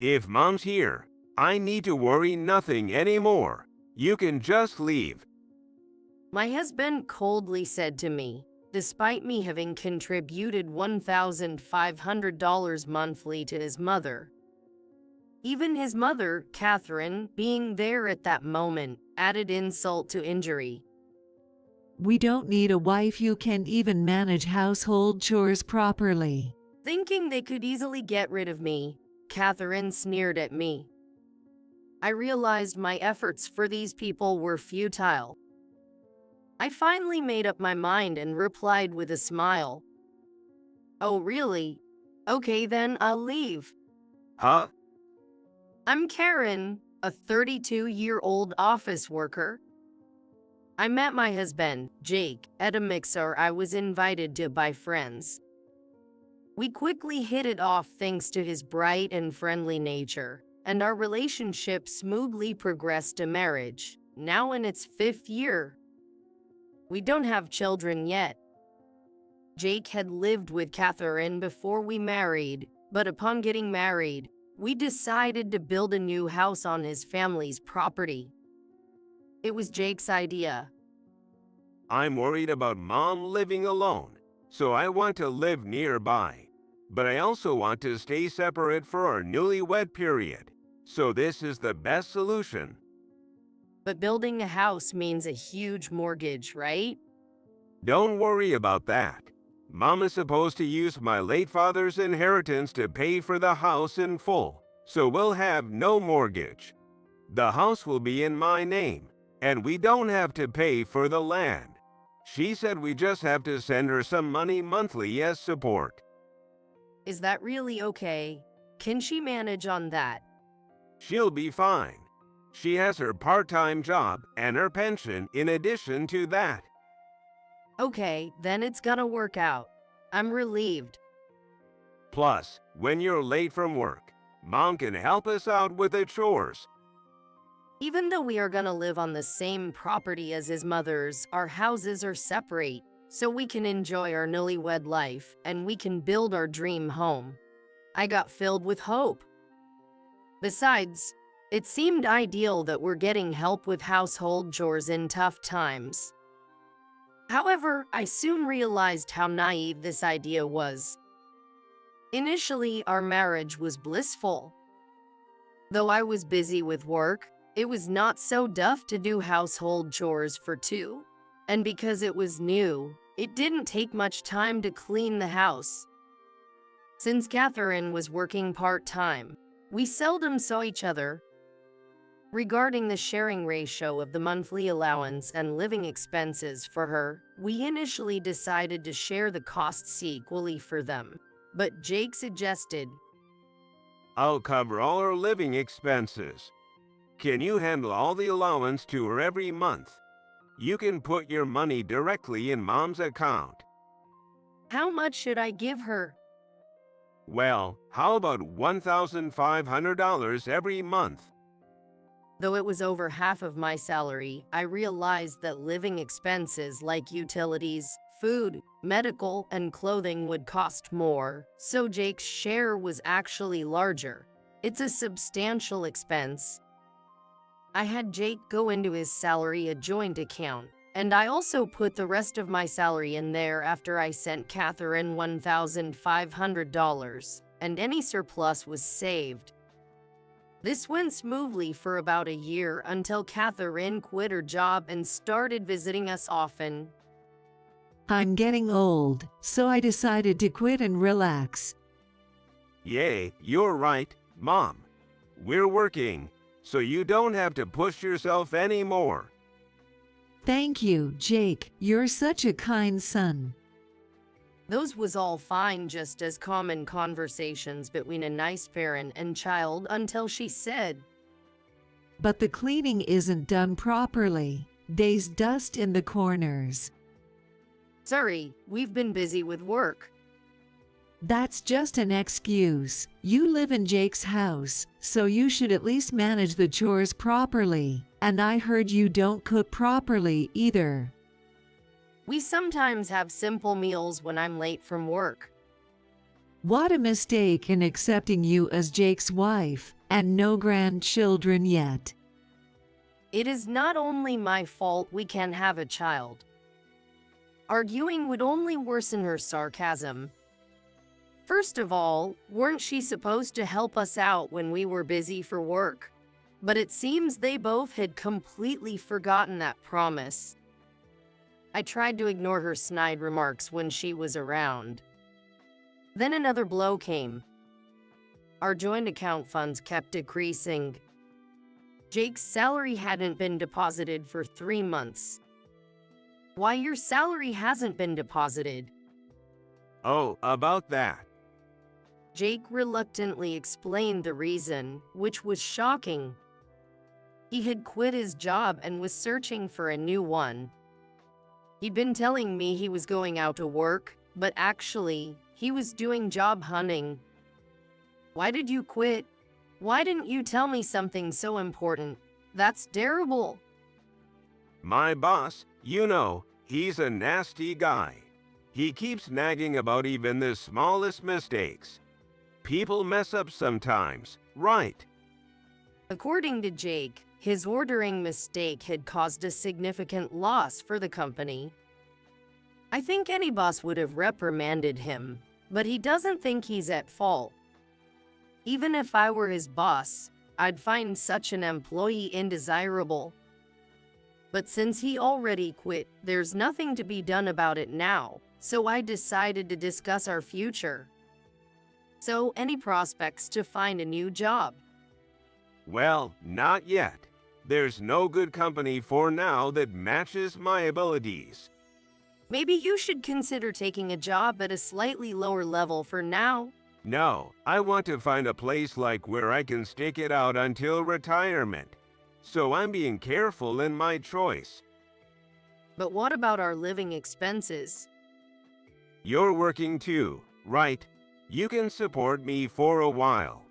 If Mom's here, I need to worry nothing anymore. You can just leave. My husband coldly said to me, despite me having contributed $1,500 monthly to his mother. Even his mother, Catherine, being there at that moment, added insult to injury. We don't need a wife who can even manage household chores properly. Thinking they could easily get rid of me, Catherine sneered at me. I realized my efforts for these people were futile. I finally made up my mind and replied with a smile. Oh, really? Okay, then I'll leave. Huh? I'm Karen, a 32-year-old office worker. I met my husband, Jake, at a mixer I was invited to by friends. We quickly hit it off thanks to his bright and friendly nature, and our relationship smoothly progressed to marriage, now in its 5th year. We don't have children yet. Jake had lived with Catherine before we married, but upon getting married, we decided to build a new house on his family's property. It was Jake's idea. I'm worried about Mom living alone, so I want to live nearby. But I also want to stay separate for our newlywed period, so this is the best solution. But building a house means a huge mortgage, right? Don't worry about that. Mom is supposed to use my late father's inheritance to pay for the house in full, so we'll have no mortgage. The house will be in my name, and we don't have to pay for the land. She said we just have to send her some money monthly as support. Is that really okay? Can she manage on that? She'll be fine. She has her part-time job and her pension in addition to that. Okay, then it's gonna work out. I'm relieved. Plus, when you're late from work, Mom can help us out with the chores. Even though we are gonna live on the same property as his mother's, our houses are separate, so we can enjoy our newlywed life and we can build our dream home. I got filled with hope. Besides, it seemed ideal that we're getting help with household chores in tough times. However, I soon realized how naive this idea was. Initially, our marriage was blissful. Though I was busy with work, it was not so tough to do household chores for two. And because it was new, it didn't take much time to clean the house. Since Catherine was working part-time, we seldom saw each other. Regarding the sharing ratio of the monthly allowance and living expenses for her, we initially decided to share the costs equally for them. But Jake suggested, I'll cover all her living expenses. Can you handle all the allowance to her every month? You can put your money directly in Mom's account. how much should I give her? Well, how about $1,500 every month? Though it was over half of my salary, I realized that living expenses like utilities, food, medical, and clothing would cost more, so Jake's share was actually larger. It's a substantial expense. I had Jake go into his salary a joint account, and I also put the rest of my salary in there after I sent Catherine $1,500, and any surplus was saved. This went smoothly for about a year until Catherine quit her job and started visiting us often. I'm getting old, so I decided to quit and relax. Yay, you're right, Mom. We're working, so you don't have to push yourself anymore. Thank you, Jake. You're such a kind son. Those was all fine, just as common conversations between a nice parent and child, until she said, But the cleaning isn't done properly. There's dust in the corners. Sorry, we've been busy with work. That's just an excuse. You live in Jake's house, so you should at least manage the chores properly. And I heard you don't cook properly either. We sometimes have simple meals when I'm late from work. What a mistake in accepting you as Jake's wife, and no grandchildren yet. It is not only my fault we can't have a child. Arguing would only worsen her sarcasm. First of all, weren't she supposed to help us out when we were busy for work? But it seems they both had completely forgotten that promise. I tried to ignore her snide remarks when she was around. Then another blow came. Our joint account funds kept decreasing. Jake's salary hadn't been deposited for 3 months. Why your salary hasn't been deposited? Oh, about that. Jake reluctantly explained the reason, which was shocking. He had quit his job and was searching for a new one. He'd been telling me he was going out to work, but actually, he was doing job hunting. Why did you quit? Why didn't you tell me something so important? That's terrible. My boss, you know, he's a nasty guy. He keeps nagging about even the smallest mistakes. People mess up sometimes, right? According to Jake, his ordering mistake had caused a significant loss for the company. I think any boss would have reprimanded him, but he doesn't think he's at fault. Even if I were his boss, I'd find such an employee undesirable. But since he already quit, there's nothing to be done about it now, so I decided to discuss our future. So, any prospects to find a new job? Well, not yet. There's no good company for now that matches my abilities. Maybe you should consider taking a job at a slightly lower level for now. No, I want to find a place like where I can stick it out until retirement. So I'm being careful in my choice. But what about our living expenses? You're working too, right? You can support me for a while.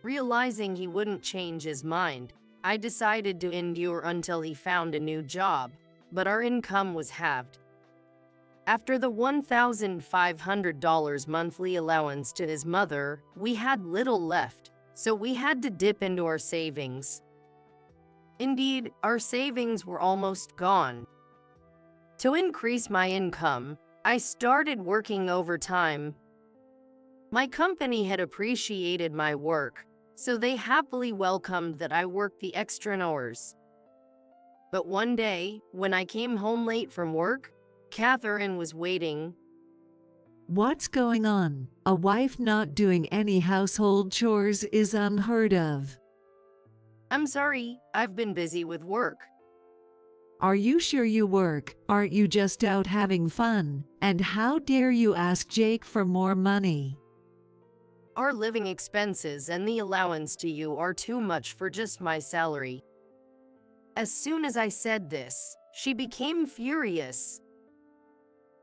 Realizing he wouldn't change his mind, I decided to endure until he found a new job, but our income was halved. After the $1,500 monthly allowance to his mother, we had little left, so we had to dip into our savings. Indeed, our savings were almost gone. To increase my income, I started working overtime. My company had appreciated my work, so they happily welcomed that I worked the extra hours. But one day, when I came home late from work, Catherine was waiting. What's going on? A wife not doing any household chores is unheard of. I'm sorry, I've been busy with work. Are you sure you work? Aren't you just out having fun? And how dare you ask Jake for more money? Our living expenses and the allowance to you are too much for just my salary. As soon as I said this, she became furious.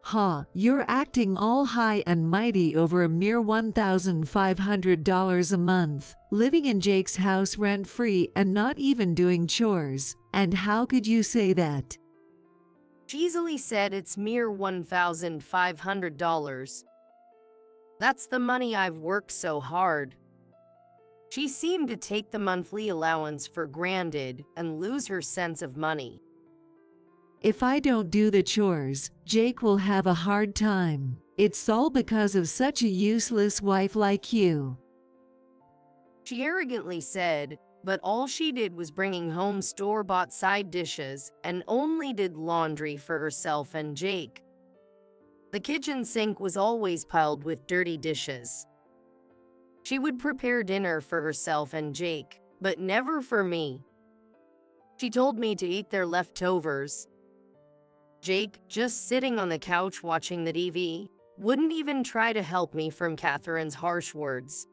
Ha, you're acting all high and mighty over a mere $1,500 a month, living in Jake's house rent-free and not even doing chores. And how could you say that? She easily said it's mere $1,500. That's the money I've worked so hard. She seemed to take the monthly allowance for granted and lose her sense of money. If I don't do the chores, Jake will have a hard time. It's all because of such a useless wife like you. She arrogantly said, but all she did was bringing home store-bought side dishes and only did laundry for herself and Jake. The kitchen sink was always piled with dirty dishes. She would prepare dinner for herself and Jake, but never for me. She told me to eat their leftovers. Jake, just sitting on the couch watching the TV, wouldn't even try to help me from Catherine's harsh words.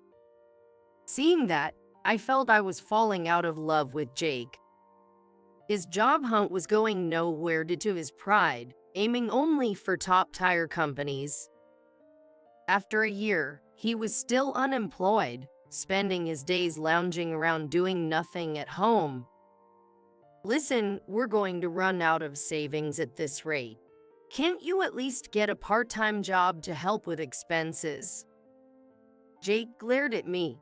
Seeing that, I felt I was falling out of love with Jake. His job hunt was going nowhere due to his pride, aiming only for top-tier companies. After a year, he was still unemployed, spending his days lounging around doing nothing at home. Listen, we're going to run out of savings at this rate. Can't you at least get a part-time job to help with expenses? Jake glared at me.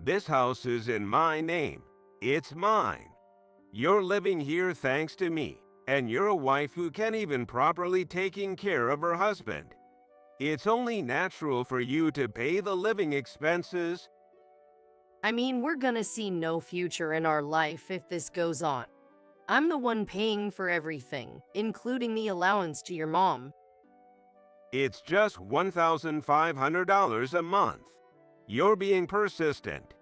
This house is in my name. It's mine. You're living here thanks to me, and you're a wife who can't even properly taking care of her husband. It's only natural for you to pay the living expenses. I mean, we're gonna see no future in our life if this goes on. I'm the one paying for everything, including the allowance to your mom. It's just $1,500 a month. You're being persistent.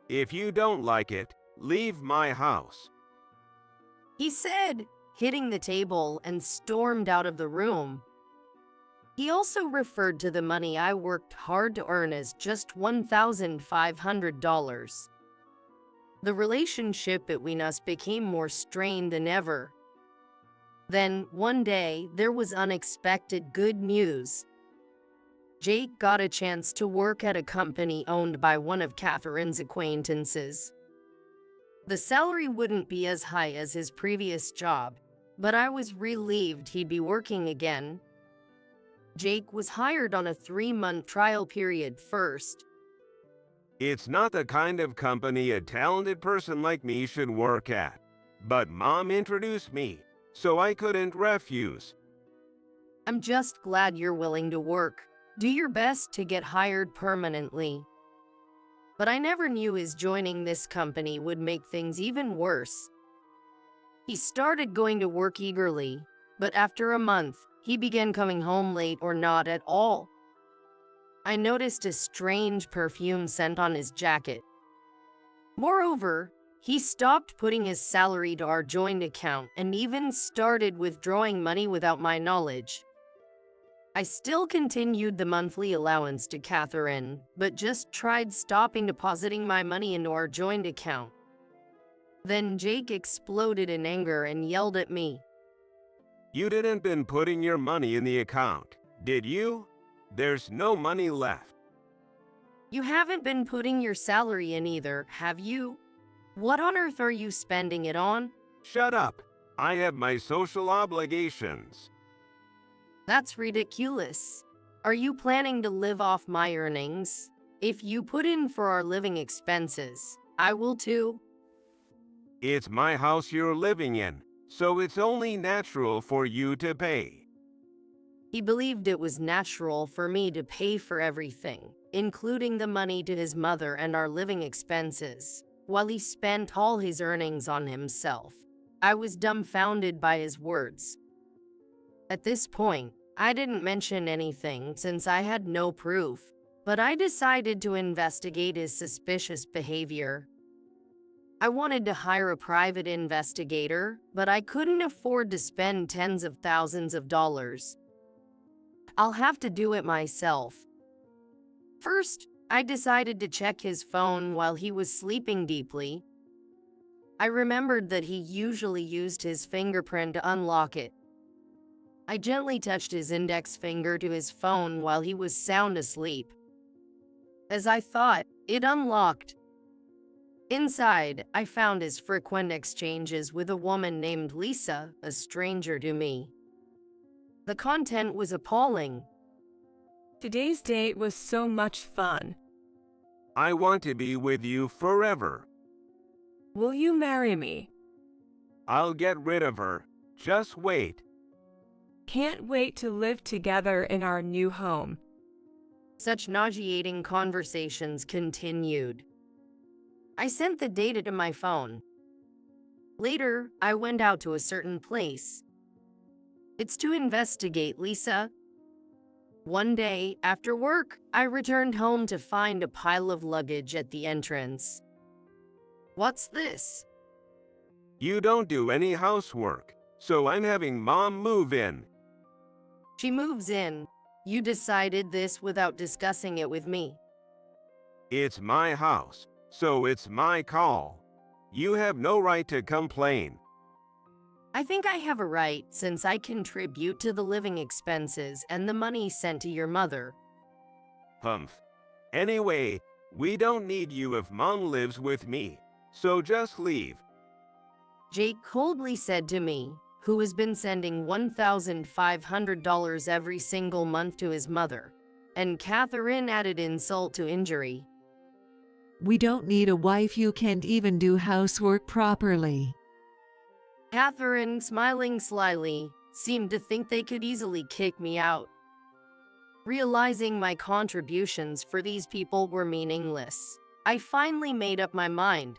If you don't like it, leave my house. He said, hitting the table, and stormed out of the room. He also referred to the money I worked hard to earn as just $1,500. The relationship between us became more strained than ever. Then, one day, there was unexpected good news. Jake got a chance to work at a company owned by one of Catherine's acquaintances. The salary wouldn't be as high as his previous job, but I was relieved he'd be working again. Jake was hired on a 3-month trial period first. It's not the kind of company a talented person like me should work at. But Mom introduced me, so I couldn't refuse. I'm just glad you're willing to work. Do your best to get hired permanently. But I never knew his joining this company would make things even worse. He started going to work eagerly, but after a month, he began coming home late or not at all. I noticed a strange perfume scent on his jacket. Moreover, he stopped putting his salary to our joint account and even started withdrawing money without my knowledge. I still continued the monthly allowance to Catherine, but just tried stopping depositing my money into our joint account. Then Jake exploded in anger and yelled at me. You didn't been putting your money in the account, did you? There's no money left. You haven't been putting your salary in either, have you? What on earth are you spending it on? Shut up. I have my social obligations. That's ridiculous. Are you planning to live off my earnings? If you put in for our living expenses, I will too. It's my house you're living in, so it's only natural for you to pay. He believed it was natural for me to pay for everything, including the money to his mother and our living expenses, while he spent all his earnings on himself. I was dumbfounded by his words. At this point, I didn't mention anything since I had no proof, but I decided to investigate his suspicious behavior. I wanted to hire a private investigator, but I couldn't afford to spend tens of thousands of dollars. I'll have to do it myself. First, I decided to check his phone while he was sleeping deeply. I remembered that he usually used his fingerprint to unlock it. I gently touched his index finger to his phone while he was sound asleep. As I thought, it unlocked. Inside, I found his frequent exchanges with a woman named Lisa, a stranger to me. The content was appalling. Today's date was so much fun. I want to be with you forever. Will you marry me? I'll get rid of her. Just wait. Can't wait to live together in our new home. Such nauseating conversations continued. I sent the data to my phone. Later, I went out to a certain place. It's to investigate Lisa. One day, after work, I returned home to find a pile of luggage at the entrance. What's this? You don't do any housework, so I'm having Mom move in. She moves in. You decided this without discussing it with me. It's my house, so it's my call. You have no right to complain. I think I have a right since I contribute to the living expenses and the money sent to your mother. Humph. Anyway, we don't need you if Mom lives with me, so just leave. Jake coldly said to me, who has been sending $1,500 every single month to his mother. and Catherine added insult to injury. We don't need a wife you can't even do housework properly. Catherine, smiling slyly, seemed to think they could easily kick me out. Realizing my contributions for these people were meaningless, I finally made up my mind.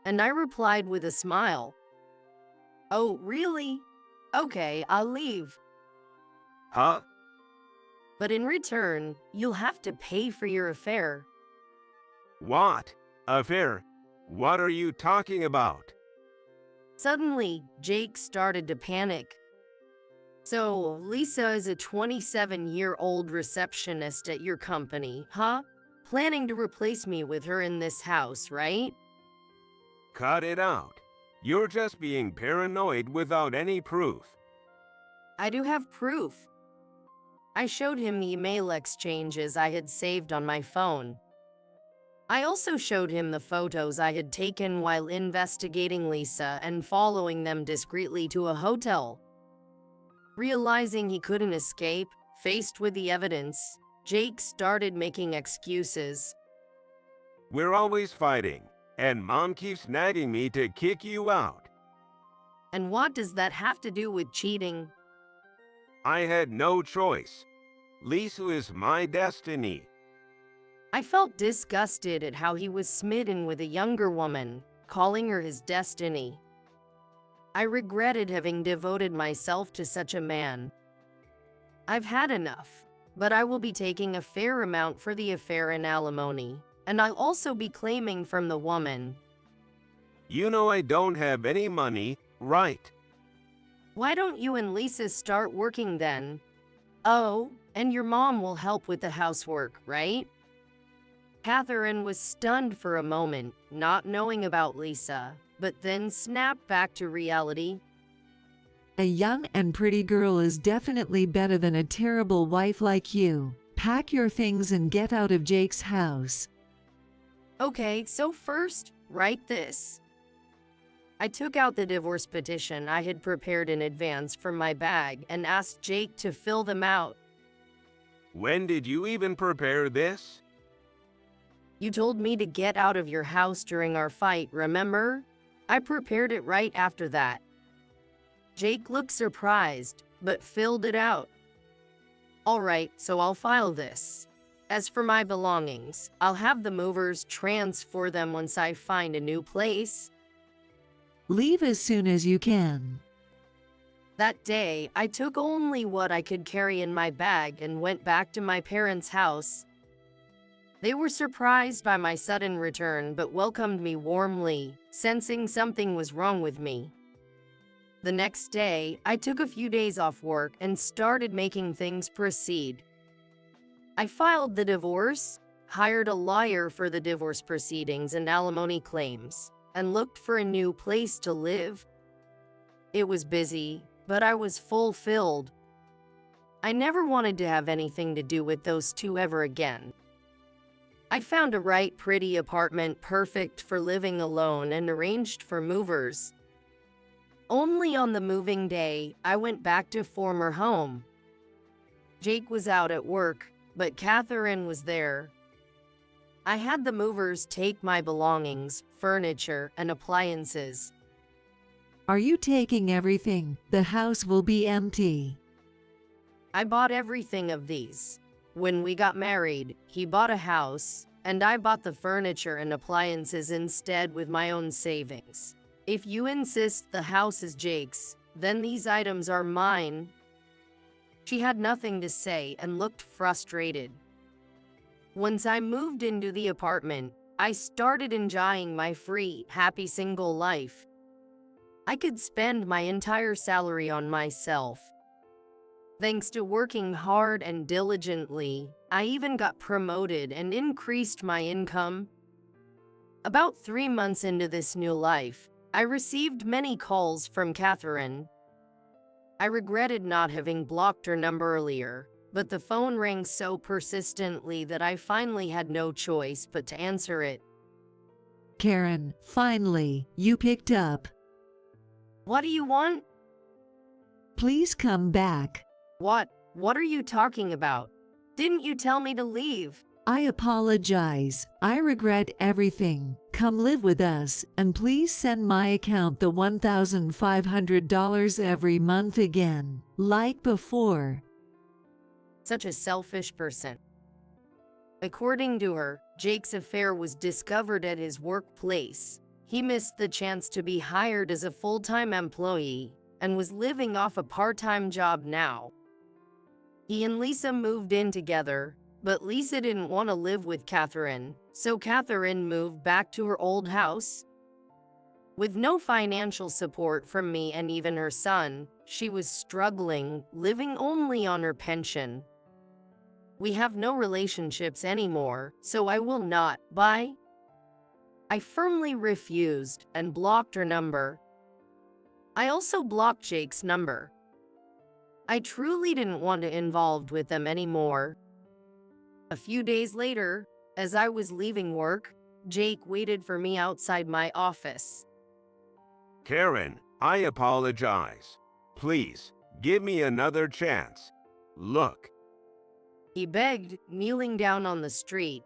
And I replied with a smile. Oh, really? Okay, I'll leave. Huh? But in return, you'll have to pay for your affair. What? Affair? What are you talking about? Suddenly, Jake started to panic. So, Lisa is a 27-year-old receptionist at your company, huh? Planning to replace me with her in this house, right? Cut it out. You're just being paranoid without any proof. I do have proof. I showed him the email exchanges I had saved on my phone. I also showed him the photos I had taken while investigating Lisa and following them discreetly to a hotel. Realizing he couldn't escape, faced with the evidence, Jake started making excuses. We're always fighting, and Mom keeps nagging me to kick you out. And what does that have to do with cheating? I had no choice. Lisa is my destiny. I felt disgusted at how he was smitten with a younger woman, calling her his destiny. I regretted having devoted myself to such a man. I've had enough, but I will be taking a fair amount for the affair and alimony, and I'll also be claiming from the woman. You know I don't have any money, right? Why don't you and Lisa start working then? Oh, and your mom will help with the housework, right? Catherine was stunned for a moment, not knowing about Lisa, but then snapped back to reality. A young and pretty girl is definitely better than a terrible wife like you. Pack your things and get out of Jake's house. Okay, so first, write this. I took out the divorce petition I had prepared in advance from my bag and asked Jake to fill them out. When did you even prepare this? You told me to get out of your house during our fight, remember? I prepared it right after that. Jake looked surprised, but filled it out. All right, so I'll file this. As for my belongings, I'll have the movers transfer them once I find a new place. Leave as soon as you can. That day, I took only what I could carry in my bag and went back to my parents' house. They were surprised by my sudden return but welcomed me warmly, sensing something was wrong with me. The next day, I took a few days off work and started making things proceed. I filed the divorce, hired a lawyer for the divorce proceedings and alimony claims, and looked for a new place to live. It was busy, but I was fulfilled. I never wanted to have anything to do with those two ever again. I found a right pretty apartment perfect for living alone and arranged for movers. Only on the moving day, I went back to former home. Jake was out at work, but Catherine was there. I had the movers take my belongings, furniture, and appliances. Are you taking everything? The house will be empty. I bought everything of these. When we got married, he bought a house, and I bought the furniture and appliances instead with my own savings. If you insist the house is Jake's, then these items are mine. She had nothing to say and looked frustrated. Once I moved into the apartment, I started enjoying my free, happy single life. I could spend my entire salary on myself. Thanks to working hard and diligently, I even got promoted and increased my income. About 3 months into this new life, I received many calls from Catherine. I regretted not having blocked her number earlier, but the phone rang so persistently that I finally had no choice but to answer it. Karen, finally, you picked up. What do you want? Please come back. What are you talking about? Didn't you tell me to leave? I apologize. I regret everything. Come live with us, and please send my account the $1,500 every month again, like before. Such a selfish person. According to her, Jake's affair was discovered at his workplace. He missed the chance to be hired as a full-time employee and was living off a part-time job now. He and Lisa moved in together, but Lisa didn't want to live with Catherine, so Catherine moved back to her old house. With no financial support from me and even her son, she was struggling, living only on her pension. We have no relationships anymore, so I will not. Bye. I firmly refused and blocked her number. I also blocked Jake's number. I truly didn't want to involved with them anymore. A few days later, as I was leaving work, Jake waited for me outside my office. Karen, I apologize. Please, give me another chance. Look. He begged, kneeling down on the street.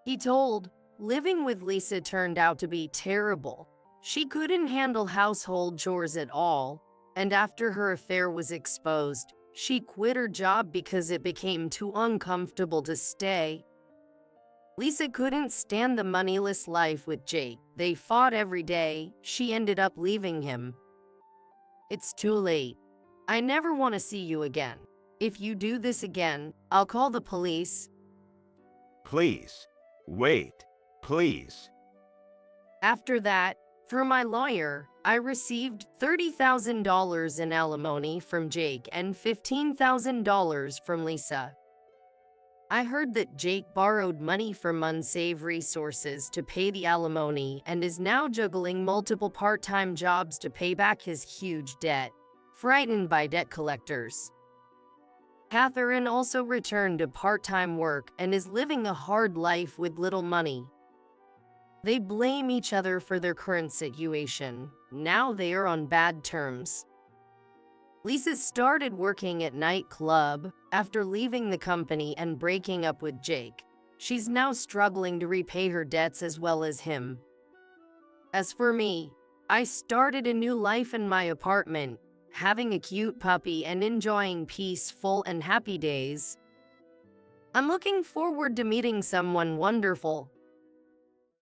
He told, living with Lisa turned out to be terrible. She couldn't handle household chores at all, and after her affair was exposed, she quit her job because it became too uncomfortable to stay. Lisa couldn't stand the moneyless life with Jake. They fought every day. She ended up leaving him. It's too late. I never want to see you again. If you do this again, I'll call the police. Please. Wait. Please. After that, through my lawyer, I received $30,000 in alimony from Jake and $15,000 from Lisa. I heard that Jake borrowed money from unsavory sources to pay the alimony and is now juggling multiple part-time jobs to pay back his huge debt, frightened by debt collectors. Catherine also returned to part-time work and is living a hard life with little money. They blame each other for their current situation. Now they are on bad terms. Lisa started working at nightclub after leaving the company and breaking up with Jake. She's now struggling to repay her debts as well as him. As for me, I started a new life in my apartment, having a cute puppy and enjoying peaceful and happy days. I'm looking forward to meeting someone wonderful.